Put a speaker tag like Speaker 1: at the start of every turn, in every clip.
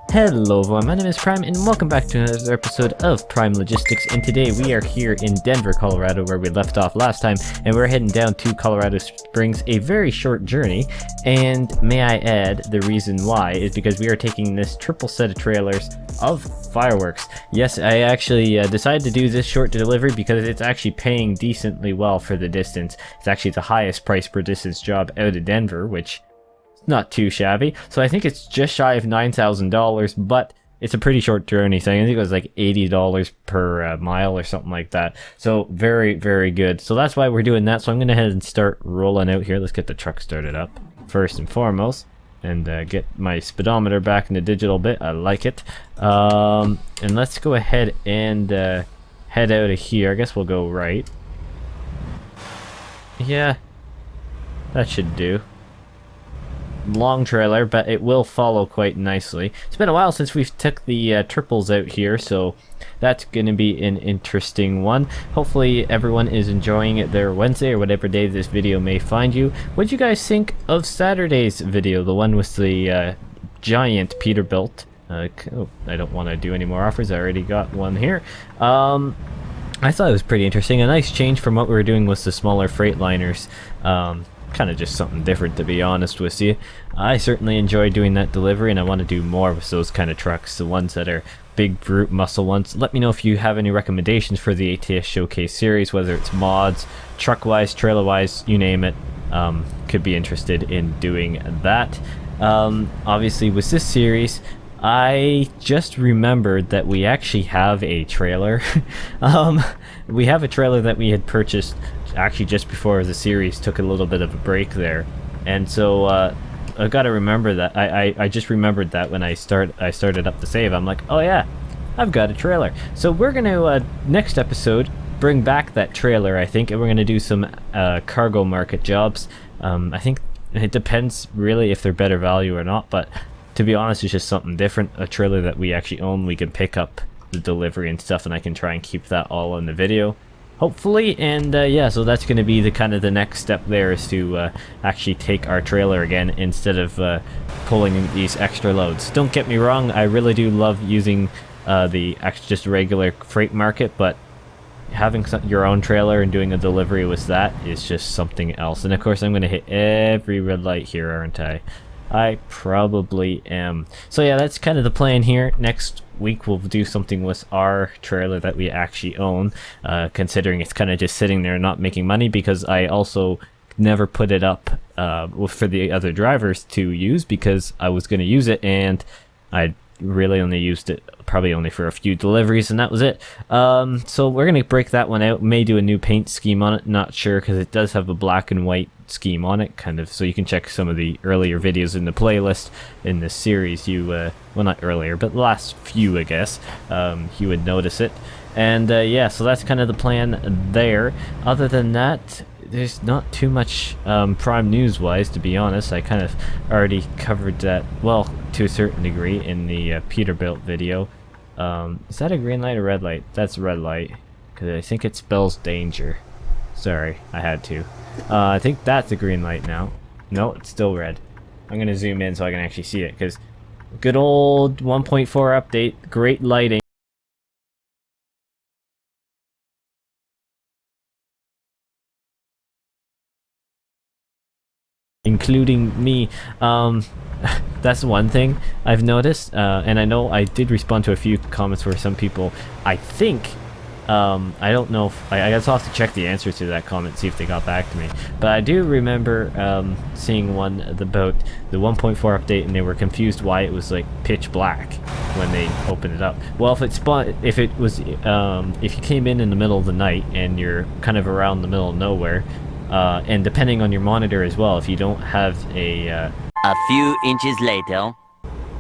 Speaker 1: Hello everyone, my name is Prime and welcome back to another episode of Prime Logistics, and today we are here in Denver, Colorado, where we left off last time, and we're heading down to Colorado Springs, a very short journey. And may I add, the reason why is because we are taking this triple set of trailers of fireworks. Yes, I actually decided to do this short delivery because it's actually paying decently well for the distance. It's actually the highest price per distance job out of Denver, which not too shabby. So I think it's just shy of $9,000, but it's a pretty short journey thing. I think it was like $80 per mile or something like that. So very, very good. So that's why we're doing that. So I'm going to head and start rolling out here. Let's get the truck started up first and foremost, and get my speedometer back in the digital bit. I like it. And let's go ahead and head out of here. I guess we'll go right. Yeah, that should do. Long trailer, but it will follow quite nicely. It's been a while since we've took the triples out here, so that's going to be an interesting one. Hopefully everyone is enjoying it their Wednesday or whatever day this video may find you. What do you guys think of Saturday's video, the one with the giant Peterbilt? Oh, I don't want to do any more offers. I already got one here. I thought it was pretty interesting. A nice change from what we were doing with the smaller Freightliners. Kind of just something different, to be honest with you. I certainly enjoy doing that delivery, and I want to do more with those kind of trucks, the ones that are big brute muscle ones. Let me know if you have any recommendations for the ATS Showcase series, whether it's mods, truck wise, trailer wise, you name it. Could be interested in doing that. Obviously with this series, I just remembered that we actually have a trailer. We have a trailer that we had purchased actually just before the series took a little bit of a break there, and so I gotta remember that. I just remembered that when I started up the save. I'm like, oh yeah, I've got a trailer. So we're gonna next episode bring back that trailer, I think, and we're gonna do some cargo market jobs. I think it depends really if they're better value or not, but to be honest, it's just something different. A trailer that we actually own, we can pick up the delivery and stuff, and I can try and keep that all in the video, hopefully. And yeah, so that's going to be the kind of the next step there, is to actually take our trailer again instead of pulling these extra loads. Don't get me wrong, I really do love using just regular freight market, but having your own trailer and doing a delivery with that is just something else. And of course I'm going to hit every red light here, aren't I? I probably am. So yeah, that's kind of the plan here. Next week we'll do something with our trailer that we actually own, considering it's kind of just sitting there not making money, because I also never put it up for the other drivers to use, because I was going to use it and I really only used it probably only for a few deliveries, and that was it. So we're gonna break that one out. May do a new paint scheme on it, not sure, because it does have a black and white scheme on it, kind of, so you can check some of the earlier videos in the playlist in this series. You well, not earlier, but the last few, I guess, you would notice it. And yeah, so that's kind of the plan there. Other than that, there's not too much Prime news wise, to be honest. I kind of already covered that, well, to a certain degree, in the Peterbilt video. Is that a green light or red light? That's a red light, because I think it spells danger. Sorry, I had to. I think that's a green light now. No, it's still red. I'm gonna zoom in so I can actually see it, because good old 1.4 update, great lighting. Including me. That's one thing I've noticed, and I know I did respond to a few comments where some people, I think, I don't know if, I guess I'll have to check the answers to that comment, see if they got back to me, but I do remember seeing one about the 1.4 update, and they were confused why it was like pitch black when they opened it up. Well, if you came in the middle of the night and you're kind of around the middle of nowhere, and depending on your monitor as well, if you don't have a
Speaker 2: few inches later,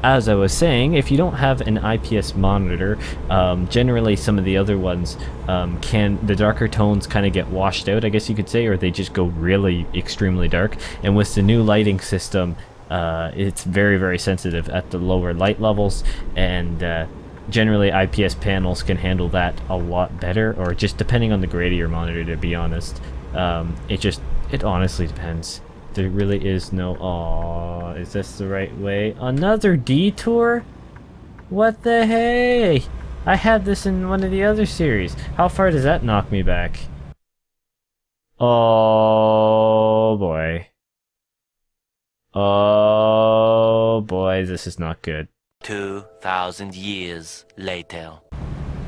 Speaker 1: as I was saying, if you don't have an IPS monitor, generally some of the other ones the darker tones kind of get washed out, I guess you could say, or they just go really extremely dark. And with the new lighting system, it's very, very sensitive at the lower light levels, and generally IPS panels can handle that a lot better, or just depending on the grade of your monitor, to be honest. It honestly depends. There really is no... Aww, is this the right way? Another detour? What the hey? I had this in one of the other series. How far does that knock me back? Oh boy. Oh boy, this is not good.
Speaker 2: 2,000 years later.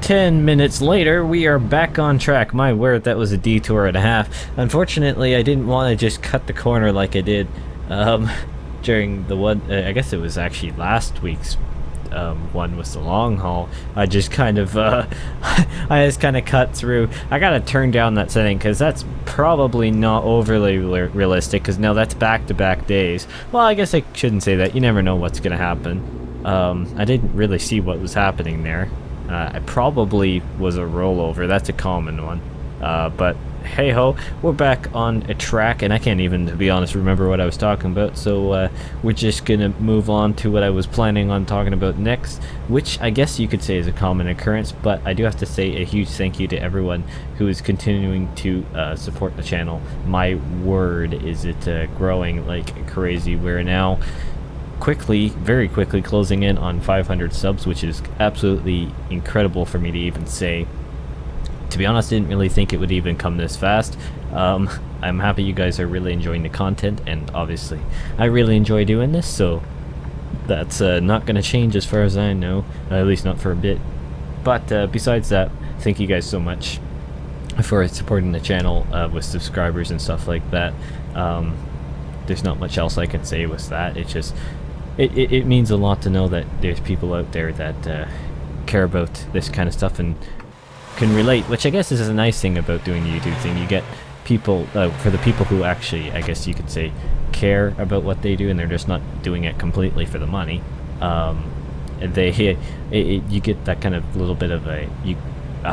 Speaker 1: 10 minutes later, we are back on track. My word, that was a detour and a half. Unfortunately, I didn't want to just cut the corner like I did during the one, I guess it was actually last week's one was the long haul. I just kind of I just kind of cut through. I gotta turn down that setting because that's probably not overly realistic, because now that's back-to-back days. Well, I guess I shouldn't say that. You never know what's gonna happen. I didn't really see what was happening there. I probably was a rollover. That's a common one. But hey ho, we're back on a track, and I can't even, to be honest, remember what I was talking about, so we're just gonna move on to what I was planning on talking about next, which I guess you could say is a common occurrence, but I do have to say a huge thank you to everyone who is continuing to support the channel. My word, is it growing like crazy. We're now very quickly closing in on 500 subs, which is absolutely incredible for me to even say. To be honest, I didn't really think it would even come this fast. I'm happy you guys are really enjoying the content, and obviously I really enjoy doing this, so that's not going to change as far as I know, at least not for a bit. But besides that, thank you guys so much for supporting the channel with subscribers and stuff like that. There's not much else I can say with that. It's just it means a lot to know that there's people out there that care about this kind of stuff and can relate, which I guess is a nice thing about doing the YouTube thing. You get people, for the people who actually, I guess you could say, care about what they do, and they're just not doing it completely for the money. You get that kind of little bit of a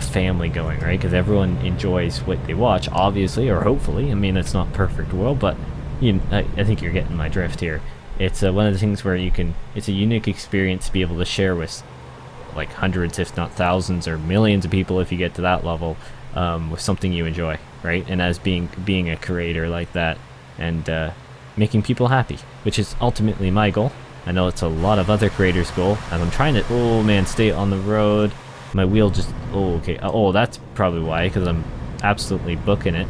Speaker 1: family going, right? Because everyone enjoys what they watch, obviously, or hopefully. I mean, it's not perfect world, but I think you're getting my drift here. It's one of the things where it's a unique experience to be able to share with like hundreds, if not thousands, or millions of people if you get to that level, with something you enjoy, right? And as being a creator like that, and making people happy, which is ultimately my goal. I know it's a lot of other creators' goal, and I'm trying to, oh man, stay on the road. My wheel just, oh okay, oh that's probably why, because I'm absolutely booking it.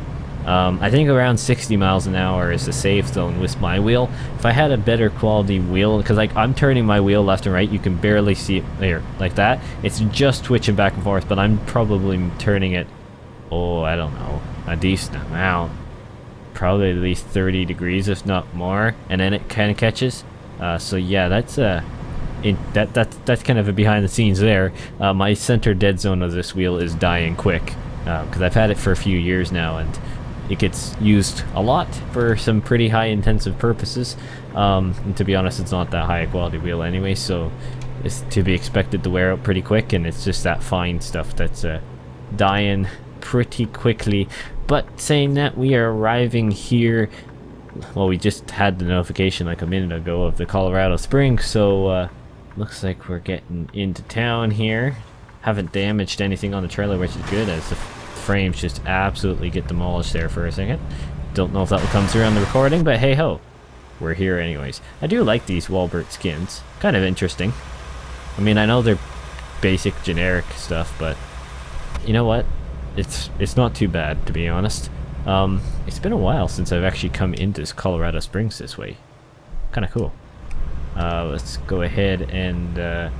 Speaker 1: I think around 60 miles an hour is the safe zone with my wheel. If I had a better quality wheel, because like I'm turning my wheel left and right, you can barely see it there, like that. It's just twitching back and forth, but I'm probably turning it, oh, I don't know, a decent amount. Probably at least 30 degrees, if not more, and then it kind of catches. So yeah, that's that's kind of a behind the scenes there. My center dead zone of this wheel is dying quick, because I've had it for a few years now, and it gets used a lot for some pretty high intensive purposes, and to be honest, it's not that high a quality wheel anyway, so it's to be expected to wear out pretty quick, and it's just that fine stuff that's dying pretty quickly. But saying that, we are arriving here, well, we just had the notification like a minute ago of the Colorado Springs, so looks like we're getting into town here. Haven't damaged anything on the trailer, which is good, as the frames just absolutely get demolished there for a second. Don't know if that will come through on the recording, but hey ho, we're here anyways. I do like these Walbert skins, kind of interesting. I mean, I know they're basic generic stuff, but you know what, it's not too bad, to be honest. It's been a while since I've actually come into Colorado Springs this way. Kind of cool. Let's go ahead and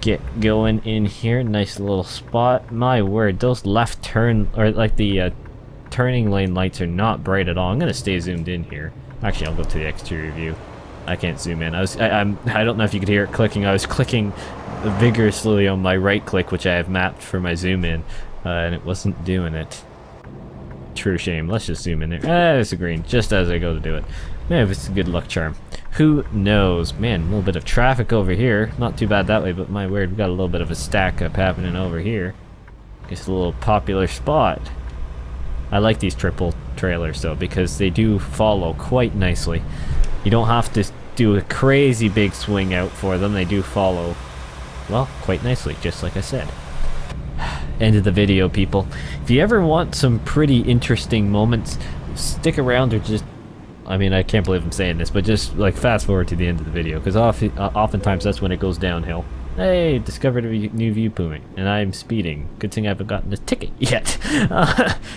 Speaker 1: get going in here. Nice little spot. My word, those left turn, or like the turning lane lights, are not bright at all. I'm gonna stay zoomed in here. Actually, I'll go to the exterior view. I can't zoom in. I don't know if you could hear it clicking. I was clicking vigorously on my right click, which I have mapped for my zoom in, and it wasn't doing it. True shame. Let's just zoom in there. There's a green, just as I go to do it. Maybe it's a good luck charm. Who knows? Man, a little bit of traffic over here. Not too bad that way, but my word, we got a little bit of a stack up happening over here. It's a little popular spot. I like these triple trailers though, because they do follow quite nicely. You don't have to do a crazy big swing out for them. They do follow, well, quite nicely, just like I said. End of the video, people. If you ever want some pretty interesting moments, stick around, or just, I mean, I can't believe I'm saying this, but just like fast forward to the end of the video, because oftentimes that's when it goes downhill. Hey, discovered a new viewpoint, and I'm speeding. Good thing I haven't gotten a ticket yet.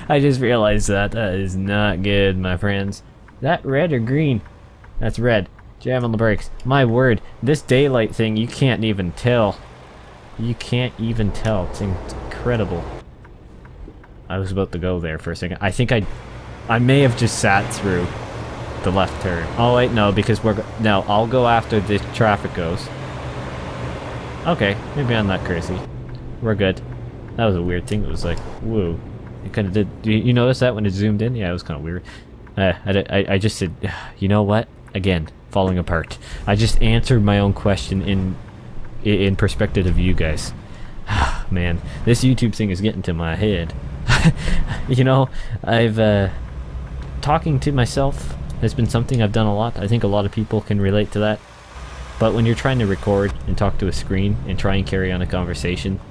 Speaker 1: I just realized that. That is not good, my friends. That red or green? That's red. Jam on the brakes. My word, this daylight thing, you can't even tell. You can't even tell. It's incredible. I was about to go there for a second. I think I may have just sat through the left turn. Oh wait, no, because no, I'll go after the traffic goes. Okay, maybe I'm not crazy. We're good. That was a weird thing. It was like, whoa. It kind of did. You notice that when it zoomed in? Yeah, it was kind of weird. I just said, you know what? Again, falling apart. I just answered my own question in perspective of you guys. Man, this YouTube thing is getting to my head. You know, talking to myself has been something I've done a lot. I think a lot of people can relate to that. But when you're trying to record and talk to a screen and try and carry on a conversation,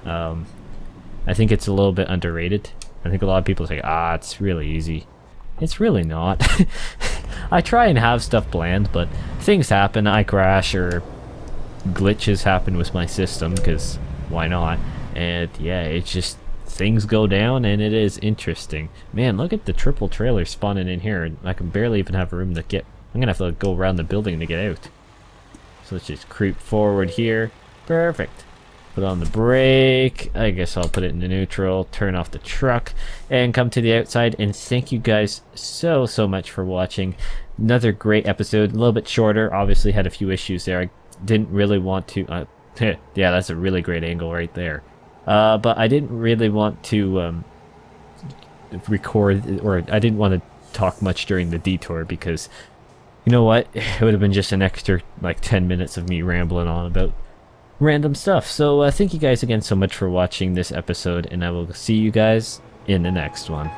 Speaker 1: I think it's a little bit underrated. I think a lot of people say, it's really easy. It's really not. I try and have stuff planned, but things happen. I crash or glitches happen with my system, because why not? And yeah, it's just things go down, and it is interesting. Man, look at the triple trailer spawning in here, and I can barely even have room to get. I'm gonna have to go around the building to get out. So let's just creep forward here. Perfect. Put on the brake. I guess I'll put it into neutral. Turn off the truck and come to the outside. And thank you guys so much for watching. Another great episode. A little bit shorter. Obviously had a few issues there. I didn't really want to. Yeah, that's a really great angle right there. But I didn't really want to record, or I didn't want to talk much during the detour, because you know what? It would have been just an extra like 10 minutes of me rambling on about random stuff. So thank you guys again so much for watching this episode, and I will see you guys in the next one.